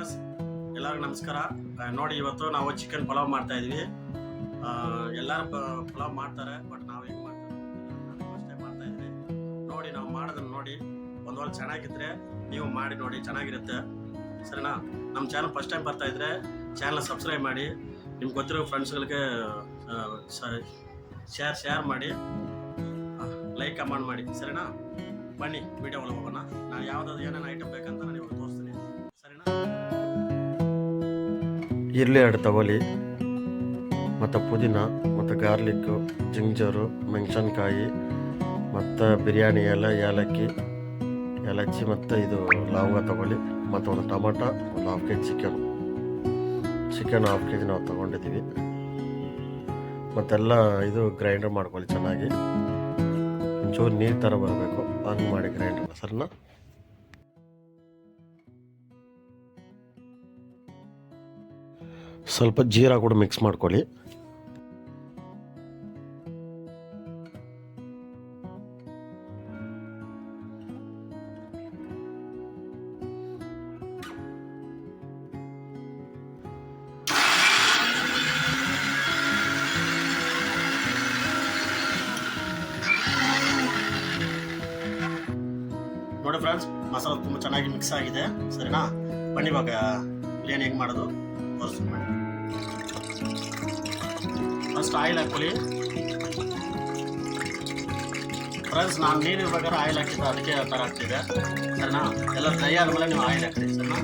Friends ಎಲ್ಲರಿಗೂ ನಮಸ್ಕಾರ. ನೋಡಿ ಇವತ್ತು ನಾವು ಚಿಕನ್ ಪಲಾವ್ ಮಾಡ್ತಾ ಇದೀವಿ. ಎಲ್ಲರೂ ಪಲಾವ್ ಮಾಡ್ತಾರೆ, ಬಟ್ ನಾವು ಹೆಂಗೆ ಮಾಡ್ತಾರೆ ಫಸ್ಟ್ ಟೈಮ್ ಮಾಡ್ತಾ ಇದ್ವಿ. ನೋಡಿ ನಾವು ಮಾಡೋದನ್ನ ನೋಡಿ ಒಂದು ವೇಳೆ ಚೆನ್ನಾಗಿದ್ರೆ ನೀವು ಮಾಡಿ ನೋಡಿ, ಚೆನ್ನಾಗಿರುತ್ತೆ. ಸರಿನಾ? ನಮ್ಮ ಚಾನಲ್ ಫಸ್ಟ್ ಟೈಮ್ ಬರ್ತಾ ಇದ್ರೆ ಚಾನಲ್ ಸಬ್ಸ್ಕ್ರೈಬ್ ಮಾಡಿ, ನಿಮ್ಗೆ ಗೊತ್ತಿರೋ ಫ್ರೆಂಡ್ಸ್ಗಳಿಗೆ ಶೇರ್ ಮಾಡಿ, ಲೈಕ್ ಕಮೆಂಟ್ ಮಾಡಿ. ಸರಿನಾ? ಬನ್ನಿ ವಿಡಿಯೋ ಒಳಗೆ ಹೋಗೋಣ. ನಾನು ಯಾವುದಾದ್ರು ಏನೇನು ಐಟಮ್ ಬೇಕಂತ ನಾನು ಇವಾಗ ತೋರಿಸ್ತೀನಿ. ಸರಿನಾ? ಈರುಳ್ಳಿ 2 ತಗೊಳ್ಳಿ, ಮತ್ತು ಪುದೀನ, ಮತ್ತು ಗಾರ್ಲಿಕ್ಕು, ಜಿಂಜರು, ಮೆಣಸಿನ್ಕಾಯಿ, ಮತ್ತು ಬಿರಿಯಾನಿ ಎಲೆ, ಏಲಕ್ಕಿ ಮತ್ತು ಇದು ಲವಂಗ ತಗೊಳ್ಳಿ, ಮತ್ತು ಒಂದು ಟೊಮಟೊ, ಒಂದು half K G chicken half K G ನಾವು ತೊಗೊಂಡಿದ್ದೀವಿ. ಮತ್ತೆಲ್ಲ ಇದು ಗ್ರೈಂಡರ್ ಮಾಡ್ಕೊಳ್ಳಿ ಚೆನ್ನಾಗಿ, ಒಂಚೂರು ನೀರು ಥರ ಬರಬೇಕು, ಹಂಗೆ ಮಾಡಿ ಗ್ರೈಂಡರ್. ಸರಿನಾ? ಸ್ವಲ್ಪ ಜೀರಾ ಕೂಡ ಮಿಕ್ಸ್ ಮಾಡ್ಕೊಳ್ಳಿ. ನೋಡಿ ಫ್ರೆಂಡ್ಸ್, ಮಸಾಲ ತುಂಬ ಚೆನ್ನಾಗಿ ಮಿಕ್ಸ್ ಆಗಿದೆ. ಸರಿನಾ? ಬನ್ನಿ ಇವಾಗ ಪ್ಲೇನ್ ಹೆಂಗೆ ಮಾಡೋದು ತೋರಿಸ್ತೀನಿ. ಫಸ್ಟ್ ಆಯಿಲ್ ಹಾಕ್ಕೊಳ್ಳಿ. ಫ್ರೆಂಡ್ಸ್, ನಾನು ನೀರು ಇರ್ಬೇಕಾದ್ರೆ ಆಯಿಲ್ ಹಾಕಿದ್ದೆ, ಅದಕ್ಕೆ ಆ ಥರ ಆಗ್ತಿದೆ. ಸರಿನಾ? ಎಲ್ಲ ಡ್ರೈ ಆದಮೇಲೆ ನೀವು ಆಯಿಲ್ ಹಾಕ್ರಿ. ಸರಿನಾ?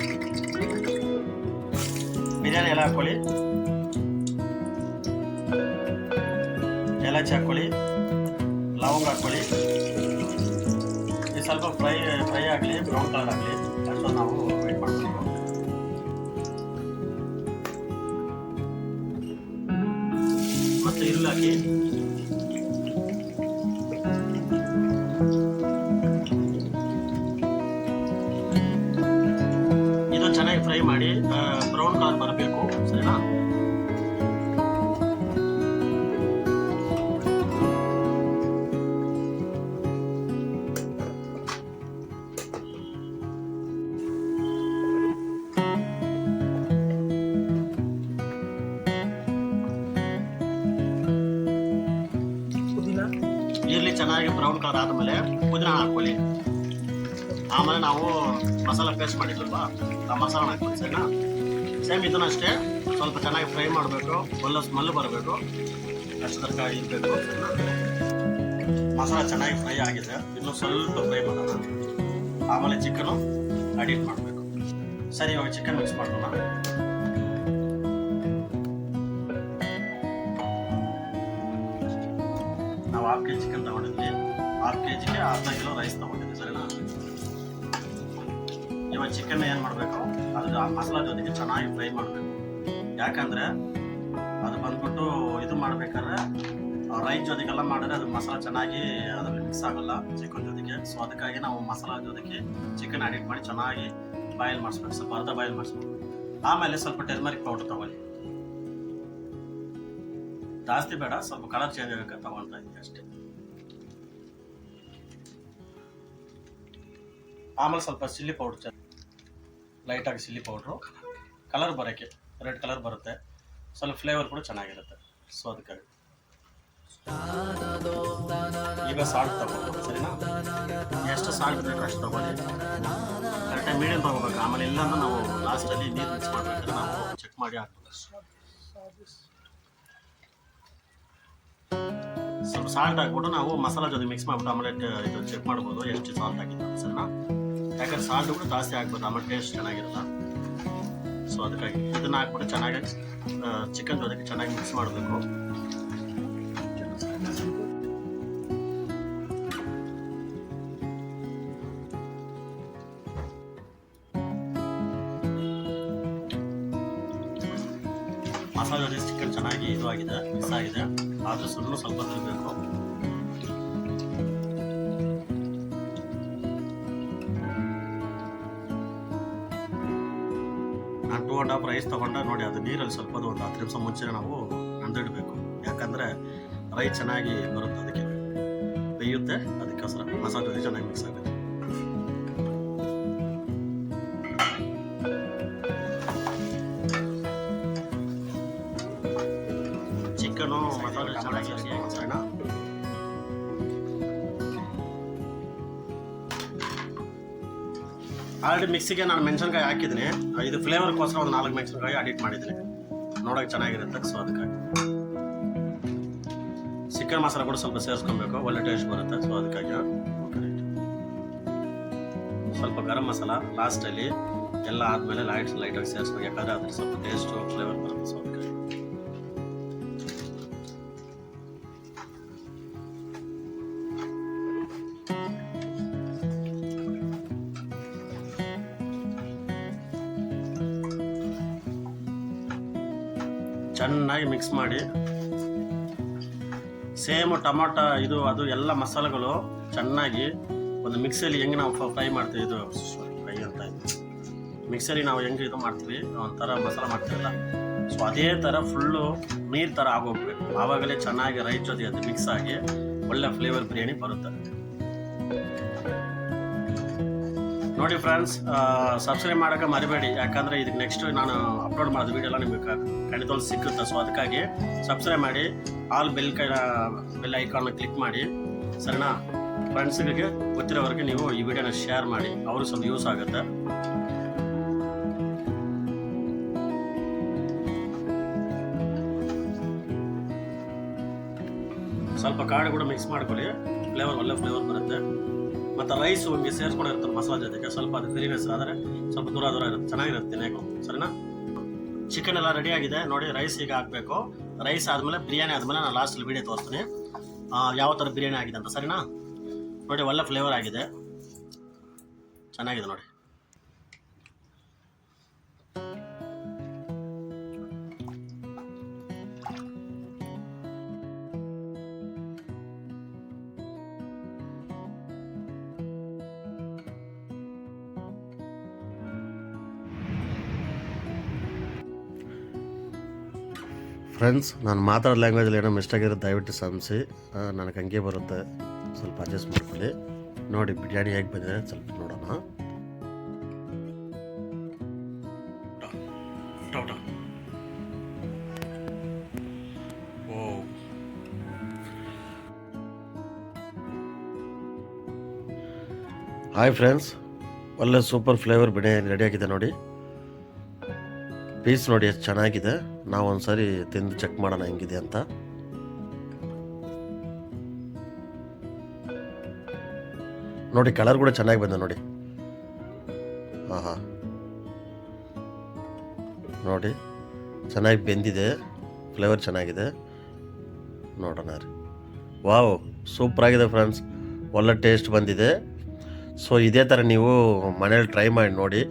ಬಿರಿಯಾನಿ ಎಲೆ ಹಾಕ್ಕೊಳ್ಳಿ, ಏಲಕ್ಕಿ ಹಾಕ್ಕೊಳ್ಳಿ, ಲವಂಗ ಹಾಕ್ಕೊಳ್ಳಿ. ಇದು ಸ್ವಲ್ಪ ಫ್ರೈ ಆಗಲಿ, ಬ್ರೌನ್ ಕಲರ್ ಆಗಲಿ, ಅಷ್ಟು ನಾವು ವೇಟ್ ಮಾಡ್ತೀವಿ. ಮತ್ತು ಈರುಳ್ಳಿ ಹಾಕಿ, ಇದು ಚೆನ್ನಾಗಿ ಫ್ರೈ ಮಾಡಿ ಬ್ರೌನ್ ಕಲರ್ ಬರಬೇಕು. ಸರಿನಾ? ಈರುಳ್ಳಿ ಚೆನ್ನಾಗಿ ಬ್ರೌನ್ ಕಲರ್ ಆದಮೇಲೆ ಪುದೀನ ಹಾಕ್ಕೊಳ್ಳಿ. ಆಮೇಲೆ ನಾವು ಮಸಾಲ ಪೇಸ್ಟ್ ಮಾಡಿದ್ವಲ್ವಾ, ಆ ಮಸಾಲ ಹಾಕ್ಕೊಳ್ಳಿ. ಸರಿನಾ? ಸೇಮ್ ಇದನ್ನ ಅಷ್ಟೇ ಸ್ವಲ್ಪ ಚೆನ್ನಾಗಿ ಫ್ರೈ ಮಾಡಬೇಕು, ಒಳ್ಳೆ ಸ್ಮೆಲ್ ಬರಬೇಕು, ಅಷ್ಟು ತರಕಾರಿ ಇರಬೇಕು. ಮಸಾಲ ಚೆನ್ನಾಗಿ ಫ್ರೈ ಆಗಿದೆ, ಇನ್ನೂ ಸ್ವಲ್ಪ ಫ್ರೈ ಮಾಡೋಣ. ಆಮೇಲೆ ಚಿಕನು ಅಡಿಟ್ ಮಾಡಬೇಕು. ಸರಿ, ಇವಾಗ ಚಿಕನ್ ಮಿಕ್ಸ್ ಮಾಡೋಣ. ನಾವು ಹಾಫ್ ಕೆ ಜಿ ಚಿಕನ್ ತಗೊಂಡಿದ್ವಿ, ಹಾಫ್ ಕೆ ಜಿಗೆ ಅರ್ಧ ಕಿಲೋ ರೈಸ್ ತಗೊಂಡಿದ್ವಿ. ಸರಿನಾ? ಇವಾಗ ಚಿಕನ್ ಏನು ಮಾಡಬೇಕು, ಅದು ಆ ಮಸಾಲ ಜೊತೆಗೆ ಚೆನ್ನಾಗಿ ಫ್ರೈ ಮಾಡಬೇಕು. ಯಾಕಂದರೆ ಅದು ಬಂದ್ಬಿಟ್ಟು ಇದು ಮಾಡಬೇಕಾದ್ರೆ ರೈಸ್ ಜೊತೆಗೆಲ್ಲ ಮಾಡಿದ್ರೆ ಅದು ಮಸಾಲ ಚೆನ್ನಾಗಿ ಅದರಲ್ಲಿ ಮಿಕ್ಸ್ ಆಗೋಲ್ಲ ಚಿಕನ್ ಜೊತೆಗೆ. ಸೊ ಅದಕ್ಕಾಗಿ ನಾವು ಮಸಾಲ ಜೊತೆಗೆ ಚಿಕನ್ ಅಡಿಟ್ ಮಾಡಿ ಚೆನ್ನಾಗಿ ಬಾಯ್ಲ್ ಮಾಡಿಸ್ಬೇಕು, ಸ್ವಲ್ಪ ಅರ್ಧ ಬಾಯ್ಲ್ ಮಾಡಿಸ್ಬೇಕು. ಆಮೇಲೆ ಸ್ವಲ್ಪ ಟರ್ಮರಿಕ್ ಪೌಡರ್ ತಗೊಳ್ಳಿ, ಜಾಸ್ತಿ ಬೇಡ, ಸ್ವಲ್ಪ ಕಲರ್ ಚೇಂಜ್ ಆಗಕ್ಕೆ ತಗೊಳ್ತಾ ಇದ್ದೀವಿ ಅಷ್ಟೇ. ಆಮೇಲೆ ಸ್ವಲ್ಪ ಚಿಲ್ಲಿ ಪೌಡ್ರ್, ಲೈಟಾಗಿ ಚಿಲ್ಲಿ ಪೌಡ್ರು, ಕಲರ್ ಬರೋಕ್ಕೆ ರೆಡ್ ಕಲರ್ ಬರುತ್ತೆ, ಸ್ವಲ್ಪ ಫ್ಲೇವರ್ ಕೂಡ ಚೆನ್ನಾಗಿರುತ್ತೆ. ಸೊ ಅದಕ್ಕಾಗಿ ಈಗ ಸಾಲ್ಟ್ ತಗೋಬೋದು. ಸರಿನಾ? ಎಷ್ಟು ಸಾಲ್ಟ್ ಬೇಕು ಅಷ್ಟು ತಗೊಳ್ಳಿ, ಕರೆಕ್ಟಾಗಿ ಮೀಡಿಯಮ್ ತಗೋಬೇಕು. ಆಮೇಲೆ ಎಲ್ಲನೂ ನಾವು ಲಾಸ್ಟಲ್ಲಿ ನೀರು ಮಿಕ್ಸ್ ಮಾಡಬೇಕಾದ್ರೆ ನಾವು ಚೆಕ್ ಮಾಡಿ ಹಾಕ್ಬೇಕು. ಸ್ವಲ್ಪ ಸಾಲ್ಟ್ ಹಾಕ್ಬಿಟ್ಟು ನಾವು ಮಸಾಲ ಜೊತೆ ಮಿಕ್ಸ್ ಮಾಡ್ಬಿಟ್ಟು ಆಮೇಲೆ ಇದು ಚೆಕ್ ಮಾಡ್ಬೋದು ಎಷ್ಟು ಸಾಲ್ಟ್ ಹಾಕಿದ್ದು. ಸರಿನಾ? ಯಾಕಂದ್ರೆ ಸಾಲ್ಟ್ ಕೂಡ ಜಾಸ್ತಿ ಹಾಕ್ಬೋದು, ಆಮೇಲೆ ಟೇಸ್ಟ್ ಚೆನ್ನಾಗಿರುತ್ತೆ. ಸೊ ಅದಕ್ಕಾಗಿ ಇದನ್ನು ಹಾಕ್ಬಿಟ್ಟು ಚೆನ್ನಾಗಿ ಚಿಕನ್ ಜೊತೆಗೆ ಚೆನ್ನಾಗಿ ಮಿಕ್ಸ್ ಮಾಡಬೇಕು. ಮಸಾಲೆ ಜೊತೆ ಚಿಕನ್ ಚೆನ್ನಾಗಿ ಇದು ಆಗಿದೆ, ಮಿಕ್ಸ್ ಆಗಿದೆ, ಆದರೂ ಸ್ವಲ್ಪ ತಿನ್ನಬೇಕು. ನಾನು 2.5 ರೈಸ್ ತೊಗೊಂಡೆ. ನೋಡಿ, ಅದು ನೀರಲ್ಲಿ ಸ್ವಲ್ಪ ಒಂದು 10 ನಿಮಿಷ ಮುಂಚೆ ನಾವು ನೆನೆದಿಡಬೇಕು. ಯಾಕಂದರೆ ರೈಸ್ ಚೆನ್ನಾಗಿ ಬರುತ್ತೆ, ಅದಕ್ಕೆ ಬೇಯುತ್ತೆ, ಅದಕ್ಕೋಸ್ಕರ ಮಸಾಲೆ ಜೊತೆ ಚೆನ್ನಾಗಿ ಮಿಕ್ಸ್ ಆಗುತ್ತೆ. ಚೆನ್ನಾಗಿ ಸರಿನಾ. ಆಲ್ರೆಡಿ ಮಿಕ್ಸಿಗೆ ನಾನು ಮೆಣಸಿನ್ಕಾಯಿ ಹಾಕಿದ್ದೀನಿ. ಇದು ಫ್ಲೇವರ್ಗೋಸ್ಕರ ಒಂದು 4 ಮೆಣಸಿನ್ಕಾಯಿ ಅಡಿಟ್ ಮಾಡಿದ್ದೀನಿ, ನೋಡೋಕೆ ಚೆನ್ನಾಗಿರುತ್ತೆ. ಸೊ ಅದಕ್ಕಾಗಿ ಚಿಕನ್ ಮಸಾಲ ಕೂಡ ಸ್ವಲ್ಪ ಸೇರಿಸ್ಕೊಬೇಕು, ಒಳ್ಳೆ ಟೇಸ್ಟ್ ಬರುತ್ತೆ. ಸೊ ಅದಕ್ಕಾಗಿ ಸ್ವಲ್ಪ ಗರಂ ಮಸಾಲ ಲಾಸ್ಟಲ್ಲಿ ಎಲ್ಲ ಆದಮೇಲೆ ಲೈಟಾಗಿ ಸೇರಿಸ್ಬೇಕು, ಯಾಕಂದರೆ ಅದ್ರ ಸ್ವಲ್ಪ ಟೇಸ್ಟು ಫ್ಲೇವರ್ ಬರುತ್ತೆ. ಸೊ ಅದಕ್ಕಾಗಿ ಚೆನ್ನಾಗಿ ಮಿಕ್ಸ್ ಮಾಡಿ, ಸೇಮ್ ಟೊಮಾಟೊ ಇದು ಅದು ಎಲ್ಲ ಮಸಾಲೆಗಳು ಚೆನ್ನಾಗಿ ಒಂದು ಮಿಕ್ಸಿಯಲ್ಲಿ ಹೆಂಗೆ ನಾವು ಫ್ರೈ ಮಾಡ್ತೀವಿ, ಇದು ಫ್ರೈ ಅಂತ ಮಿಕ್ಸರಿ ನಾವು ಹೆಂಗೆ ಇದು ಮಾಡ್ತೀವಿ ಒಂಥರ ಮಸಾಲೆ ಮಾಡ್ತೀವಲ್ಲ, ಸೊ ಅದೇ ಥರ ಫುಲ್ಲು ನೀರು ಥರ ಆಗೋಗ್ಬೇಕು. ಆವಾಗಲೇ ಚೆನ್ನಾಗಿ ರೈಸ್ ಜೊತೆ ಅದು ಮಿಕ್ಸ್ ಆಗಿ ಒಳ್ಳೆ ಫ್ಲೇವರ್ ಬಿರಿಯಾನಿ ಬರುತ್ತೆ. ನೋಡಿ ಫ್ರೆಂಡ್ಸ್, ಸಬ್ಸ್ಕ್ರೈಬ್ ಮಾಡೋಕೆ ಮರಿಬೇಡಿ, ಯಾಕಂದರೆ ಇದಕ್ಕೆ ನೆಕ್ಸ್ಟ್ ನಾನು ಅಪ್ಲೋಡ್ ಮಾಡೋದು ವೀಡಿಯೋ ಎಲ್ಲ ನಿಮಗೆ ಖಂಡಿತವಾಗಿ ಸಿಕ್ಕುತ್ತೆ. ಸೊ ಅದಕ್ಕಾಗಿ ಸಬ್ಸ್ಕ್ರೈಬ್ ಮಾಡಿ, ಆಲ್ ಬೆಲ್ ಐಕಾನ್ನ ಕ್ಲಿಕ್ ಮಾಡಿ, ಸರಿನಾ. ಫ್ರೆಂಡ್ಸ್ಗಳಿಗೆ ಗೊತ್ತಿರೋವರೆಗೆ ನೀವು ಈ ವಿಡಿಯೋನ ಶೇರ್ ಮಾಡಿ, ಅವ್ರಿಗೆ ಸ್ವಲ್ಪ ಯೂಸ್ ಆಗುತ್ತೆ. ಸ್ವಲ್ಪ ಕಾಳು ಕೂಡ ಮಿಕ್ಸ್ ಮಾಡ್ಕೊಳ್ಳಿ, ಒಳ್ಳೆ ಫ್ಲೇವರ್ ಬರುತ್ತೆ. ಮತ್ತು ರೈಸ್ ಹಂಗೆ ಸೇರಿಸ್ಕೊಂಡಿರ್ತಾರೆ ಮಸಾಲೆ ಜೊತೆಗೆ, ಸ್ವಲ್ಪ ಅದು ಫ್ರೀನೆಸ್ ಆದರೆ ಸ್ವಲ್ಪ ದೂರ ಇರುತ್ತೆ, ಚೆನ್ನಾಗಿರುತ್ತೆ ತಿನ್ನೋಕೆ, ಸರಿನಾ. ಚಿಕನ್ ಎಲ್ಲ ರೆಡಿ ಆಗಿದೆ ನೋಡಿ. ರೈಸ್ ಈಗ ಹಾಕಬೇಕು. ರೈಸ್ ಆದಮೇಲೆ ಬಿರಿಯಾನಿ ಆದಮೇಲೆ ನಾನು ಲಾಸ್ಟಲ್ಲಿ ವೀಡಿಯೋ ತೋರಿಸ್ತೀನಿ ಯಾವ ಥರ ಬಿರಿಯಾನಿ ಆಗಿದೆ ಅಂತ, ಸರಿನಾ. ನೋಡಿ ಒಳ್ಳೆ ಫ್ಲೇವರ್ ಆಗಿದೆ, ಚೆನ್ನಾಗಿದೆ ನೋಡಿ. ಫ್ರೆಂಡ್ಸ್, ನಾನು ಮಾತಾಡೋ ಲ್ಯಾಂಗ್ವೇಜಲ್ಲಿ ಏನೋ ಮಿಸ್ಟೇಕ್ ಇರೋದು ದಯವಿಟ್ಟು ಕ್ಷಮಿಸಿ, ನನಗೆ ಹಂಗೆ ಬರುತ್ತೆ, ಸ್ವಲ್ಪ ಅಡ್ಜಸ್ಟ್ ಮಾಡ್ಕೊಳ್ಳಿ. ನೋಡಿ ಬಿರಿಯಾನಿ ಹೇಗೆ ಬಂದಿದೆ ಸ್ವಲ್ಪ ನೋಡೋಣ. ಹಾಯ್ ಫ್ರೆಂಡ್ಸ್, ಒಳ್ಳೆ ಸೂಪರ್ ಫ್ಲೇವರ್ ಬಿರಿಯಾನಿ ರೆಡಿಯಾಗಿದೆ ನೋಡಿ. ಪೀಸ್ ನೋಡಿ ಎಷ್ಟು ಚೆನ್ನಾಗಿದೆ. ನಾವು ಒಂದ್ಸರಿ ತಿಂದು ಚೆಕ್ ಮಾಡೋಣ ಹೆಂಗಿದೆ ಅಂತ. ನೋಡಿ ಕಲರ್ ಕೂಡ ಚೆನ್ನಾಗಿ ಬಂದ ನೋಡಿ. ನೋಡಿ ಚೆನ್ನಾಗಿ ಬೆಂದಿದೆ, ಫ್ಲೇವರ್ ಚೆನ್ನಾಗಿದೆ, ನೋಡೋಣ ರೀ. ವಾವ್, ಸೂಪರಾಗಿದೆ ಫ್ರೆಂಡ್ಸ್, ಒಳ್ಳೆ ಟೇಸ್ಟ್ ಬಂದಿದೆ. ಸೊ ಇದೇ ಥರ ನೀವು ಮನೇಲಿ ಟ್ರೈ ಮಾಡಿ ನೋಡಿ,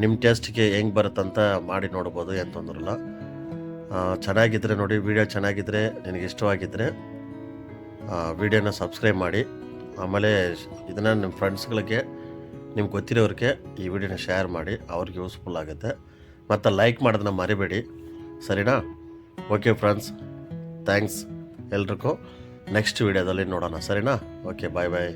ನಿಮ್ಮ ಟೇಸ್ಟ್ಗೆ ಹೆಂಗೆ ಬರುತ್ತಂತ ಮಾಡಿ ನೋಡ್ಬೋದು, ಏನು ತೊಂದರಲ್ಲ. ಚೆನ್ನಾಗಿದ್ದರೆ ನೋಡಿ, ವಿಡಿಯೋ ಚೆನ್ನಾಗಿದ್ದರೆ, ನಿನಗೆ ಇಷ್ಟವಾಗಿದ್ದರೆ ವಿಡಿಯೋನ ಸಬ್ಸ್ಕ್ರೈಬ್ ಮಾಡಿ. ಆಮೇಲೆ ಇದನ್ನು ನಿಮ್ಮ ಫ್ರೆಂಡ್ಸ್ಗಳಿಗೆ, ನಿಮ್ಗೆ ಗೊತ್ತಿರೋರಿಗೆ ಈ ವಿಡಿಯೋನ ಶೇರ್ ಮಾಡಿ, ಅವ್ರಿಗೆ ಯೂಸ್ಫುಲ್ ಆಗುತ್ತೆ. ಮತ್ತು ಲೈಕ್ ಮಾಡೋದನ್ನ ಮರಿಬೇಡಿ, ಸರಿನಾ. ಓಕೆ ಫ್ರೆಂಡ್ಸ್, ಥ್ಯಾಂಕ್ಸ್ ಎಲ್ರಿಗೂ. ನೆಕ್ಸ್ಟ್ ವಿಡಿಯೋದಲ್ಲಿ ನೋಡೋಣ, ಸರಿನಾ. ಓಕೆ, ಬಾಯ್ ಬಾಯ್.